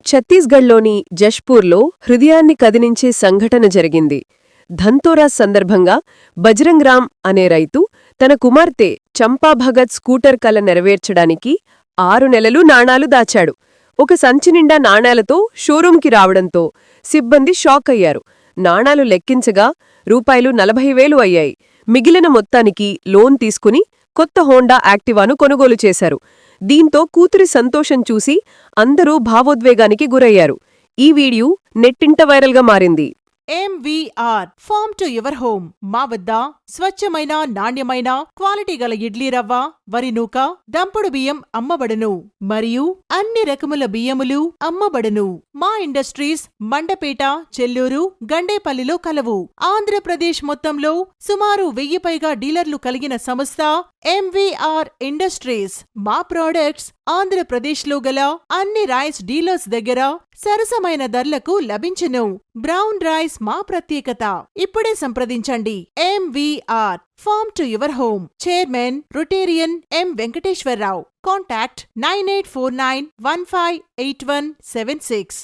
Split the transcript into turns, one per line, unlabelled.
ఛత్తీస్గఢ్లోని జష్పూర్లో హృదయాన్ని కదిలించే సంఘటన జరిగింది. ధన్తోరాస్ సందర్భంగా బజరంగ్ రామ్ అనే రైతు తన కుమార్తె చంపాభగత్ స్కూటర్ కల నెరవేర్చడానికి 6 నెలలు నాణాలు దాచాడు. ఒక సంచి నిండా నాణాలతో షోరూంకి రావడంతో సిబ్బంది షాక్ అయ్యారు. నాణాలు లెక్కించగా రూపాయలు 40,000 అయ్యాయి. మిగిలిన మొత్తానికి లోన్ తీసుకుని కొత్త హోండా యాక్టివాను కొనుగోలు చేశారు. దీంతో కూతురి సంతోషం చూసి అందరూ భావోద్వేగానికి గురయ్యారు. ఈ వీడియో నెట్టింట వైరల్గా మారింది.
MVR farm to your home. మా వద్ద స్వచ్ఛమైన నాణ్యమైన క్వాలిటీ గల ఇడ్లీ రవ్వ, వరి నూక, దంపుడు బియ్యం అమ్మబడును మరియు అన్ని రకముల బియ్యములు అమ్మబడును. మా ఇండస్ట్రీస్ మండపేట, చెల్లూరు, గండేపల్లిలో కలవు. ఆంధ్రప్రదేశ్ మొత్తంలో సుమారు 1000 పైగా డీలర్లు కలిగిన సంస్థ MVR ఇండస్ట్రీస్. మా ప్రోడక్ట్స్ ఆంధ్రప్రదేశ్లో గల అన్ని రైస్ డీలర్స్ దగ్గర సరసమైన ధరలకు లభించును. బ్రౌన్ రైస్ మా ప్రత్యేకత. ఇప్పుడే సంప్రదించండి. MVR farm to your home. Chairman rotarian M. Venkateswararao. Contact 9849158176.